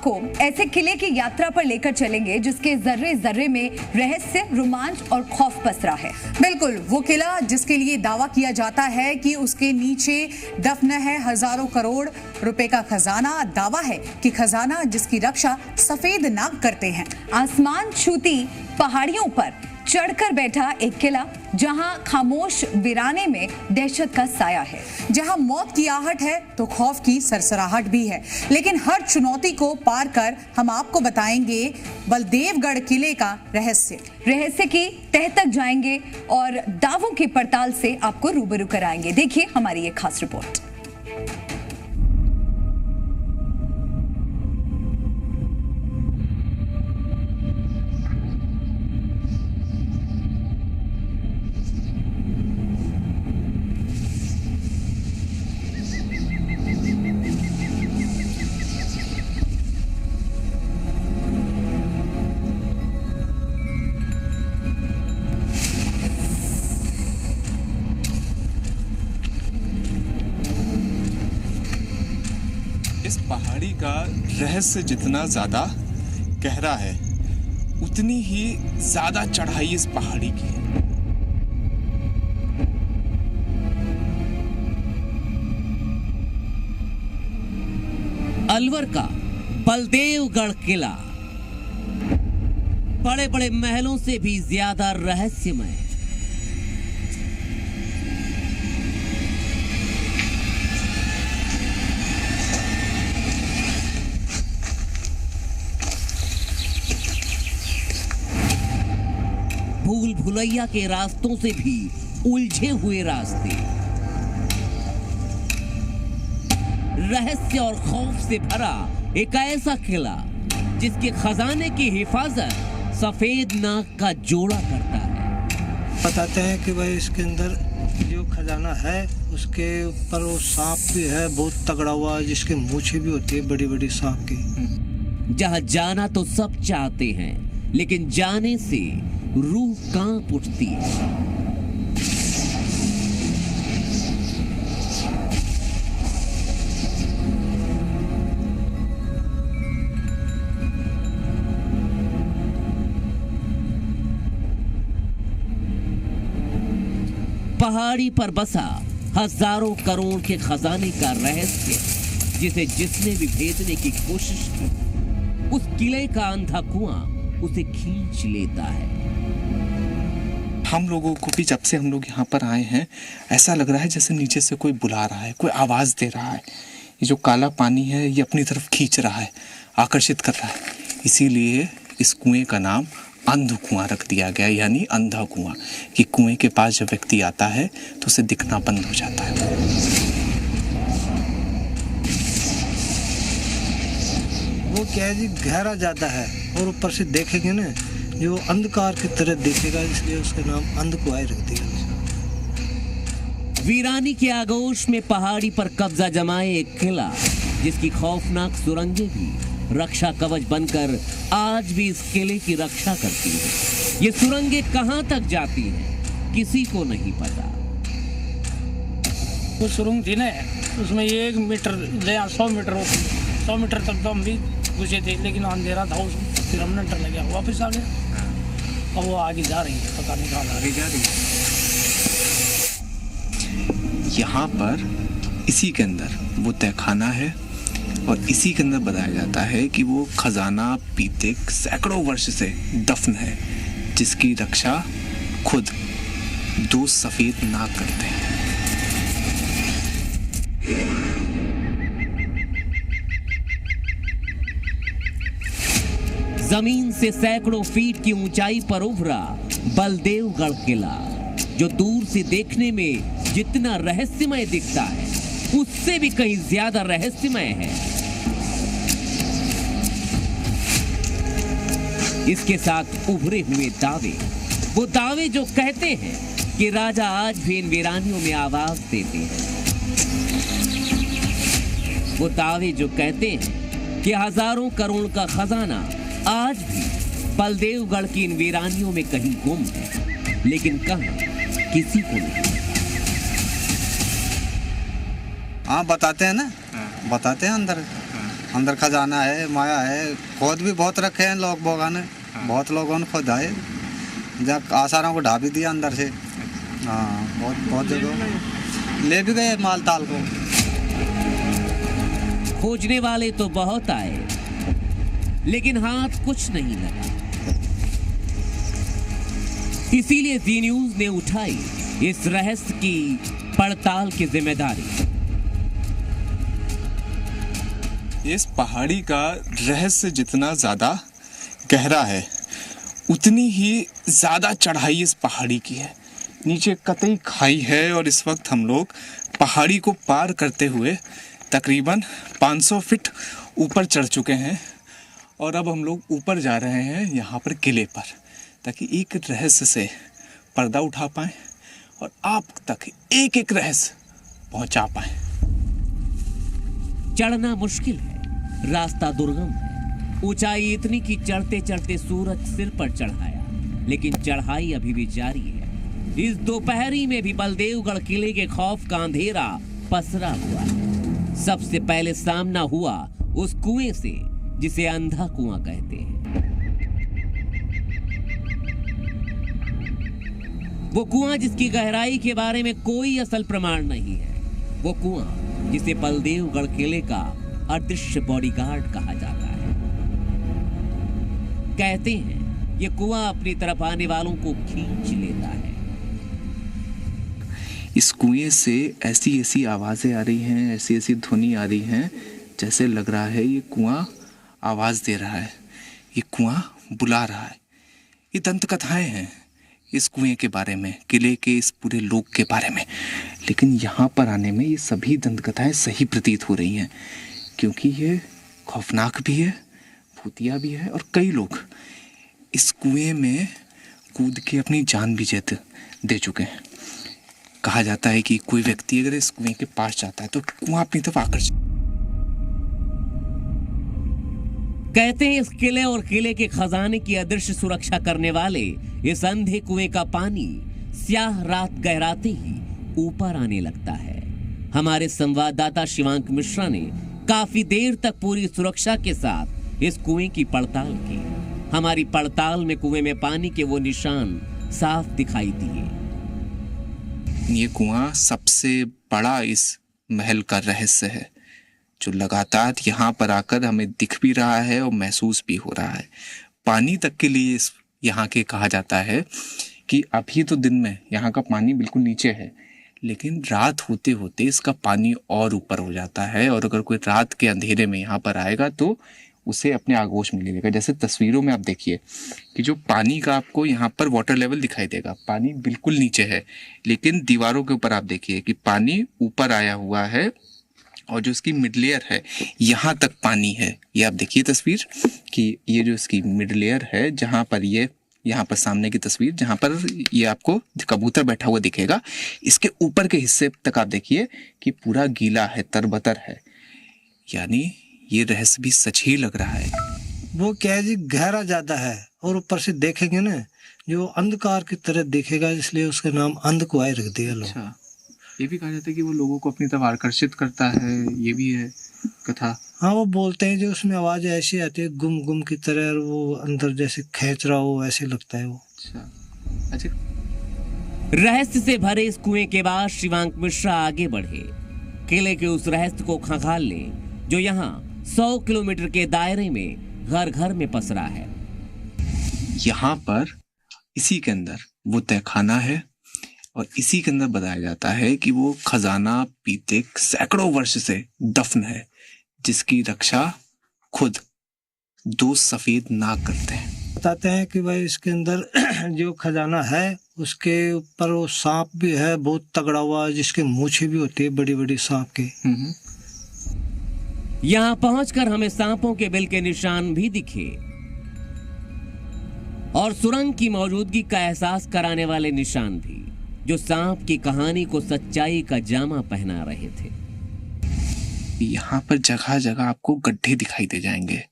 आपको ऐसे किले की यात्रा पर लेकर चलेंगे जिसके जर्रे जर्रे में रहस्य, रोमांच और खौफ पसरा है। बिल्कुल, वो किला जिसके लिए दावा किया जाता है कि उसके नीचे दफन है हजारों करोड़ रुपए का खजाना। दावा है कि खजाना जिसकी रक्षा सफेद नाग करते हैं। आसमान छूती पहाड़ियों पर चढ़कर बैठा एक किला, जहां खामोश वीराने में दहशत का साया है, जहां मौत की आहट है तो खौफ की सरसराहट भी है। लेकिन हर चुनौती को पार कर हम आपको बताएंगे बलदेवगढ़ किले का रहस्य की तह तक जाएंगे और दावों की पड़ताल से आपको रूबरू कराएंगे। देखिए हमारी ये खास रिपोर्ट। इस पहाड़ी का रहस्य जितना ज्यादा गहरा है, उतनी ही ज्यादा चढ़ाई इस पहाड़ी की है। अलवर का बलदेवगढ़ किला बड़े बड़े महलों से भी ज्यादा रहस्यमय। भूल भुलैया के रास्तों से भी उलझे हुए रास्ते, रहस्य और खौफ से भरा एक ऐसा किला जिसके खजाने की हिफाजत सफेद नाग का जोड़ा करता है। बताते हैं कि भाई इसके अंदर जो खजाना है उसके ऊपर वो सांप भी है, बहुत तगड़ा हुआ, जिसके मूछें भी होती है बड़ी बड़ी सांप की। जहां जाना तो सब चाहते हैं, लेकिन जाने से रूह कांप उठती है। पहाड़ी पर बसा हजारों करोड़ के खजाने का रहस्य, जिसने भी भेदने की कोशिश की, उस किले का अंधा कुआं उसे खींच लेता है। हम लोगों को भी जब से हम लोग यहाँ पर आए हैं, ऐसा लग रहा है जैसे नीचे से कोई बुला रहा है, कोई आवाज दे रहा है। ये जो काला पानी है ये अपनी तरफ खींच रहा है, आकर्षित कर रहा है। इसीलिए इस कुएं का नाम अंध कुआं रख दिया गया, यानी अंधा कुआं, कि कुएं के पास जब व्यक्ति आता है तो उसे दिखना बंद हो जाता है। वो क्या है जी, गहरा ज्यादा है और ऊपर से देखेंगे ना जो अंधकार की तरह दिखेगा, इसलिए उसका नाम अंध कुआं रख दिया। वीरानी के आगोश में पहाड़ी पर कब्जा जमाए एक किला, जिसकी खौफनाक सुरंगें भी रक्षा कवच बनकर आज भी इस किले की रक्षा करती है। ये सुरंगें कहां तक जाती हैं किसी को नहीं पता। वो सुरंग थी ना, उसमें 1 मीटर या 100 मीटर 100 मीटर तक तो हम भी घुसे थे, लेकिन अंधेरा था उसमें, फिर हमने डर लगा वापस आ गया। अब वो आगे जा रही है, पता नहीं कहाँ आगे जा रही है। यहाँ पर इसी के अंदर वो तहखाना है और इसी के अंदर बताया जाता है कि वो खजाना बीते सैकड़ों वर्ष से दफन है, जिसकी रक्षा खुद 2 सफेद नाग करते हैं। जमीन से सैकड़ों फीट की ऊंचाई पर उभरा बलदेवगढ़ किला, जो दूर से देखने में जितना रहस्यमय दिखता है, उससे भी कहीं ज्यादा रहस्यमय है। इसके साथ उभरे हुए दावे, वो दावे जो कहते हैं कि राजा आज भी इन वीरानियों में आवाज देते हैं। वो दावे जो कहते हैं कि हजारों करोड़ का खजाना आज भी बलदेवगढ़ की इन वीरानियों में कहीं गुम है, लेकिन कहां किसी को नहीं। हाँ बताते हैं ना, बताते हैं अंदर अंदर खजाना है, माया है। खोद भी बहुत रखे हैं लोग बोगा ने, बहुत लोगों ने खोदा है। जब आसारों को ढा भी दिया अंदर से। हाँ, बहुत जगह ले भी गए माल ताल को। खोजने वाले तो बहुत आए, लेकिन हाथ कुछ नहीं लगा। इसीलिए जी न्यूज ने उठाई इस रहस्य की पड़ताल की जिम्मेदारी। इस पहाड़ी का रहस्य जितना ज्यादा गहरा है, उतनी ही ज्यादा चढ़ाई इस पहाड़ी की है। नीचे कतई खाई है और इस वक्त हम लोग पहाड़ी को पार करते हुए तकरीबन 500 फीट ऊपर चढ़ चुके हैं और अब हम लोग ऊपर जा रहे हैं यहाँ पर किले पर, ताकि एक रहस्य से पर्दा उठा पाएं और आप तक एक एक रहस्य पहुंचा पाएं। चढ़ना मुश्किल है, रास्ता दुर्गम है। ऊंचाई इतनी कि चढ़ते चढ़ते सूरज सिर पर चढ़ाया, लेकिन चढ़ाई अभी भी जारी है। इस दोपहरी में भी बलदेवगढ़ किले के खौफ का अंधेरा पसरा हुआ है। सबसे पहले सामना हुआ उस कुएं से जिसे अंधा कुआं कहते हैं। वो कुआं जिसकी गहराई के बारे में कोई असल प्रमाण नहीं है। वो कुआं जिसे बलदेवगढ़ किले का अदृश्य बॉडीगार्ड कहा जाता है। कहते हैं ये कुआं अपनी तरफ आने वालों को खींच लेता है। इस कुएं से ऐसी ऐसी आवाजें आ रही हैं, ऐसी ऐसी ध्वनि आ रही हैं, जैसे लग रहा है ये कुआं आवाज दे रहा है, ये कुआं बुला रहा है। ये दंत कथाएं हैं इस कुएं के बारे में, किले के इस पूरे लोक के बारे में। लेकिन यहाँ पर आने में ये सभी दंत कथाएं सही प्रतीत हो रही हैं, क्योंकि ये खौफनाक भी है, भूतिया भी है और कई लोग इस कुएं में कूद के अपनी जान भी दे चुके हैं। कहा जाता है कि कोई व्यक्ति अगर इस कुएं के पास जाता है तो कुआं अपनी तरफ आकर्षित। कहते हैं इस किले और किले के खजाने की अदृश्य सुरक्षा करने वाले इस अंधे कुएं का पानी स्याह रात गहराते ही ऊपर आने लगता है। हमारे संवाददाता शिवांक मिश्रा ने काफी देर तक पूरी सुरक्षा के साथ इस कुएं की पड़ताल की। हमारी पड़ताल में कुएं में पानी के वो निशान साफ दिखाई दिए। ये कुआं सबसे बड़ा इस महल का रहस्य है, जो लगातार यहाँ पर आकर हमें दिख भी रहा है और महसूस भी हो रहा है। पानी तक के लिए इस यहाँ के कहा जाता है कि अभी तो दिन में यहाँ का पानी बिल्कुल नीचे है, लेकिन रात होते होते इसका पानी और ऊपर हो जाता है और अगर कोई रात के अंधेरे में यहाँ पर आएगा तो उसे अपने आगोश में ले लेगा। जैसे तस्वीरों में आप देखिए कि जो पानी का आपको यहाँ पर वाटर लेवल दिखाई देगा, पानी बिल्कुल नीचे है, लेकिन दीवारों के ऊपर आप देखिए कि पानी ऊपर आया हुआ है और जो इसकी मिड लेयर है यहाँ तक पानी है। ये आप देखिए तस्वीर कि ये जो इसकी मिड लेयर है, जहाँ पर ये यहाँ पर सामने की तस्वीर जहाँ पर ये आपको कबूतर बैठा हुआ दिखेगा, इसके ऊपर के हिस्से तक आप देखिए कि पूरा गीला है, तरबतर है। यानी ये रहस्य भी सच ही लग रहा है। वो क्या है जी, गहरा ज्यादा है और ऊपर से देखेंगे ना जो अंधकार की तरह दिखेगा, इसलिए उसका नाम अंधकुआई रख दिया लोग। अच्छा, ये भी कहा जाता है कि वो लोगों को अपनी तरफ आकर्षित करता है, ये भी है कथा। हाँ, वो बोलते हैं जो उसमें आवाज ऐसी आती है गुम गुम की तरह, और वो अंदर जैसे खींच रहा हो ऐसे लगता है वो। अच्छा, रहस्य से भरे इस कुएं के बाद शिवांक मिश्रा आगे बढ़े, किले के उस रहस्य को खंगाल ले जो यहाँ 100 किलोमीटर के दायरे में घर घर में पसरा है। यहाँ पर इसी के अंदर वो तहखाना है और इसी के अंदर बताया जाता है कि वो खजाना बीते सैकड़ों वर्ष से दफन है, जिसकी रक्षा खुद 2 सफेद नाग करते हैं। बताते हैं कि भाई इसके अंदर जो खजाना है उसके ऊपर वो सांप भी है बहुत तगड़ा हुआ, जिसके मूछें भी होती है बड़ी बड़ी सांप की। यहाँ पहुंचकर हमें सांपों के बिल के निशान भी दिखे और सुरंग की मौजूदगी का एहसास कराने वाले निशान भी, जो सांप की कहानी को सच्चाई का जामा पहना रहे थे। यहाँ पर जगह जगह आपको गड्ढे दिखाई दे जाएंगे।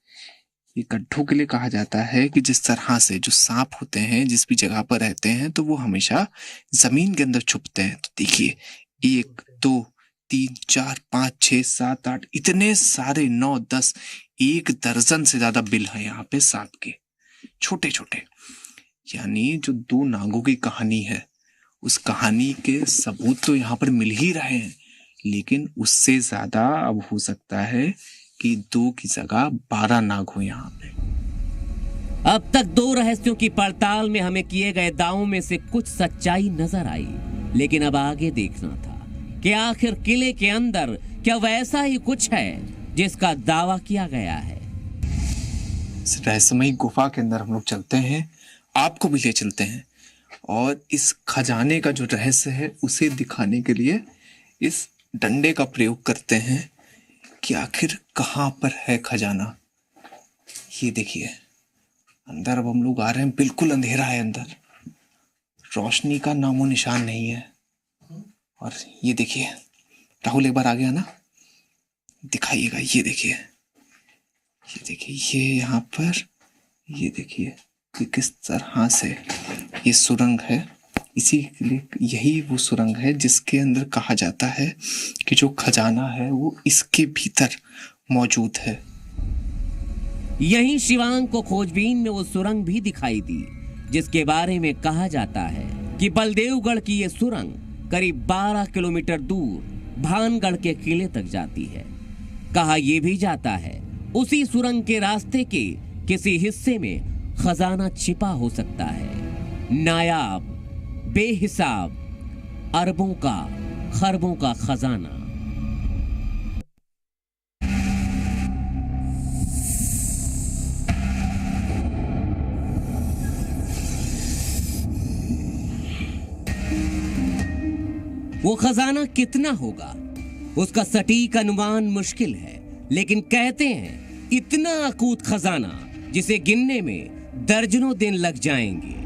ये गड्ढों के लिए कहा जाता है कि जिस तरह से जो सांप होते हैं जिस भी जगह पर रहते हैं तो वो हमेशा जमीन के अंदर छुपते हैं। तो देखिए 1, 2, 3, 4, 5, 6, 7, 8 इतने सारे 9, 10, 1 दर्जन से ज्यादा बिल है यहाँ पे सांप के, छोटे छोटे। यानी जो 2 नागों की कहानी है, उस कहानी के सबूत तो यहाँ पर मिल ही रहे हैं, लेकिन उससे ज्यादा अब हो सकता है कि 2 की जगह 12 नाग हो यहाँ पे। अब तक 2 रहस्यों की पड़ताल में हमें किए गए दावों में से कुछ सच्चाई नजर आई, लेकिन अब आगे देखना था कि आखिर किले के अंदर क्या वैसा ही कुछ है जिसका दावा किया गया है। इस रहस्यमयी गुफा के अंदर हम लोग चलते हैं, आपको भी ले चलते हैं, और इस खजाने का जो रहस्य है उसे दिखाने के लिए इस डंडे का प्रयोग करते हैं कि आखिर कहाँ पर है खजाना। ये देखिए, अंदर अब हम लोग आ रहे हैं, बिल्कुल अंधेरा है अंदर, रोशनी का नामो निशान नहीं है। और ये देखिए, राहुल एक बार आ गया ना, दिखाइएगा। ये देखिए, ये देखिए, ये यहाँ पर ये देखिए कि किस तरह से ये सुरंग है। इसी के लिए यही वो सुरंग है जिसके अंदर कहा जाता है कि जो खजाना है वो इसके भीतर मौजूद है। यहीं शिवांग को खोजबीन में वो सुरंग भी दिखाई दी, जिसके बारे में कहा जाता है कि बलदेवगढ़ की ये सुरंग करीब 12 किलोमीटर दूर भानगढ़ के किले तक जाती है। कहा यह भी जाता है उसी सुरंग के रास्ते के किसी हिस्से में खजाना छिपा हो सकता है। नायाब, बेहिसाब, अरबों का, खरबों का खजाना। वो खजाना कितना होगा उसका सटीक अनुमान मुश्किल है, लेकिन कहते हैं इतना अकूत खजाना जिसे गिनने में दर्जनों दिन लग जाएंगे।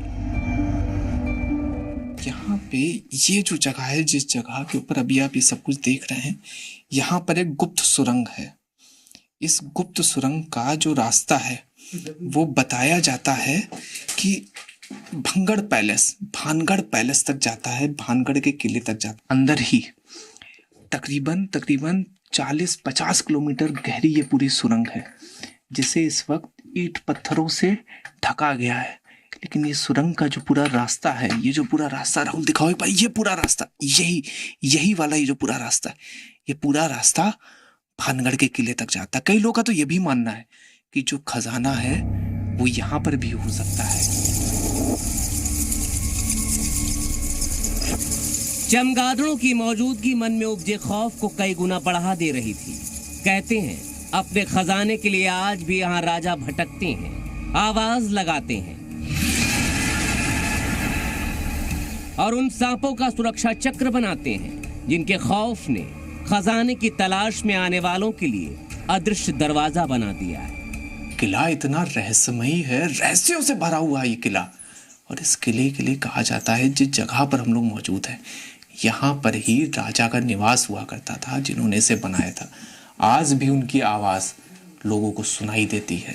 यहाँ पे ये जो जगह है, जिस जगह के ऊपर अभी आप ये सब कुछ देख रहे हैं, यहाँ पर एक गुप्त सुरंग है। इस गुप्त सुरंग का जो रास्ता है वो बताया जाता है कि भानगढ़ पैलेस तक जाता है, भानगढ़ के किले तक जाता है। अंदर ही तकरीबन 40-50 किलोमीटर गहरी ये पूरी सुरंग है, जिसे इस वक्त ईंट पत्थरों से ढका गया है। लेकिन ये सुरंग का जो पूरा रास्ता है, ये जो पूरा रास्ता, राहुल दिखाओ एक बार, ये पूरा रास्ता, यही वाला ये जो पूरा रास्ता है, ये पूरा रास्ता भानगढ़ के किले तक जाता है। कई लोगों का तो ये भी मानना है कि जो खजाना है वो यहाँ पर भी हो सकता है। चमगादड़ों की मौजूदगी मन में उपजे खौफ को कई गुना बढ़ा दे रही थी। कहते हैं अपने खजाने के लिए आज भी यहाँ राजा भटकते हैं, आवाज लगाते हैं, और उन सांपों का सुरक्षा चक्र बनाते हैं जिनके खौफ ने खजाने की तलाश में आने वालों के लिए अदृश्य दरवाजा बना दिया है। किला इतना रहस्यमयी है, रहस्यों से भरा हुआ है ये किला। और इस किले के लिए कहा जाता है जिस जगह पर हम लोग मौजूद हैं, यहाँ पर ही राजा का निवास हुआ करता था, जिन्होंने इसे बनाया था। आज भी उनकी आवाज लोगों को सुनाई देती है।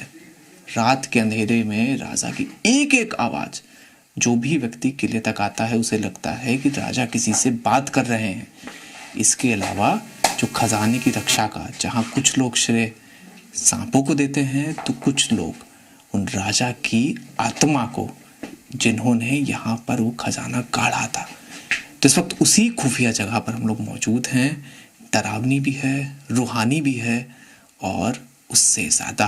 रात के अंधेरे में राजा की एक एक आवाज, जो भी व्यक्ति किले तक आता है उसे लगता है कि राजा किसी से बात कर रहे हैं। इसके अलावा जो खजाने की रक्षा का, जहाँ कुछ लोग श्रेय सांपों को देते हैं तो कुछ लोग उन राजा की आत्मा को, जिन्होंने यहाँ पर वो खजाना गाढ़ा था। तो इस वक्त उसी खुफिया जगह पर हम लोग मौजूद हैं। डरावनी भी है, रूहानी भी है, और उससे ज्यादा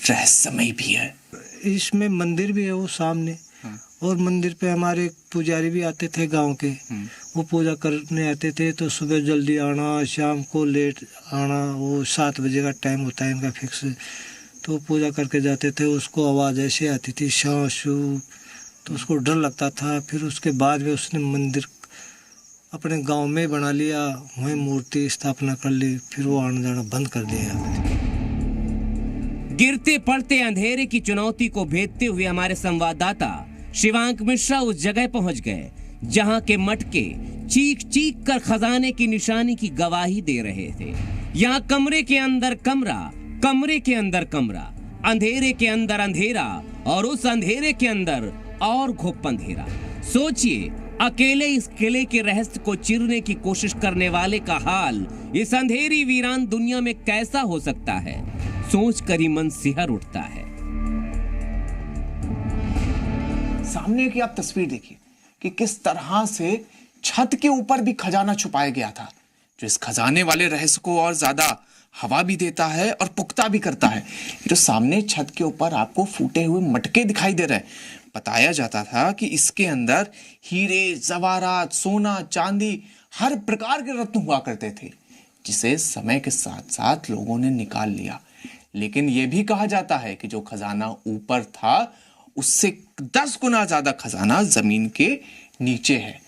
रहस्यमय भी है। इसमें मंदिर भी है वो सामने, और मंदिर पे हमारे पुजारी भी आते थे गांव के, वो पूजा करने आते थे। तो सुबह जल्दी आना, शाम को लेट आना, वो 7 बजे का टाइम होता है इनका फिक्स। तो पूजा करके जाते थे, उसको आवाज़ ऐसे आती थी शू शू, तो उसको डर लगता था। फिर उसके बाद में उसने मंदिर अपने गांव में बना लिया, वहीं मूर्ति स्थापना कर ली, फिर वो आना जाना बंद कर दिया। गिरते पड़ते अंधेरे की चुनौती को भेदते हुए हमारे संवाददाता शिवांक मिश्रा उस जगह पहुंच गए जहां के मटके चीख चीख कर खजाने की निशानी की गवाही दे रहे थे। यहाँ कमरे के अंदर कमरा, कमरे के अंदर कमरा, अंधेरे के अंदर अंधेरा, और उस अंधेरे के अंदर और घुप अंधेरा। सोचिए अकेले इस किले के रहस्य को चीरने की कोशिश करने वाले का हाल इस अंधेरी वीरान दुनिया में कैसा हो सकता है, सोचकर ही मन सिहर उठता है। सामने की आप तस्वीर देखिए कि किस तरह से छत के ऊपर भी खजाना छुपाया गया था, जो इस खजाने वाले रहस्य को और ज्यादा हवा भी देता है और पुख्ता भी करता है। जो सामने छत के ऊपर आपको फूटे हुए मटके दिखाई दे रहे हैं, बताया जाता था कि इसके अंदर हीरे, जवाहरात, सोना, चांदी, हर प्रकार के रत्न हुआ करते थे, जिसे समय के साथ साथ लोगों ने निकाल लिया। लेकिन यह भी कहा जाता है कि जो खजाना ऊपर था उससे 10 गुना ज्यादा खजाना जमीन के नीचे है।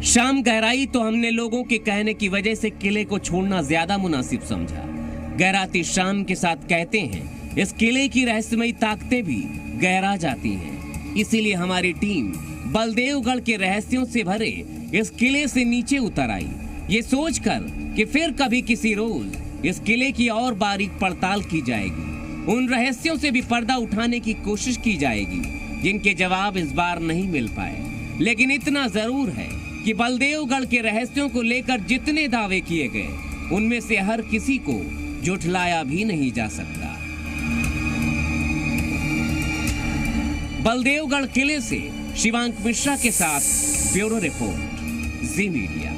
शाम गहराई तो हमने लोगों के कहने की वजह से किले को छोड़ना ज्यादा मुनासिब समझा। गहराती शाम के साथ कहते हैं इस किले की रहस्यमयी ताकतें भी गहरा जाती हैं। इसीलिए हमारी टीम बलदेवगढ़ के रहस्यों से भरे इस किले से नीचे उतर आई, ये सोचकर कि फिर कभी किसी रोज इस किले की और बारीक पड़ताल की जाएगी, उन रहस्यों से भी पर्दा उठाने की कोशिश की जाएगी जिनके जवाब इस बार नहीं मिल पाए। लेकिन इतना जरूर है कि बलदेवगढ़ के रहस्यों को लेकर जितने दावे किए गए उनमें से हर किसी को झुठलाया भी नहीं जा सकता। बलदेवगढ़ किले से शिवांक मिश्रा के साथ ब्यूरो रिपोर्ट, जी मीडिया।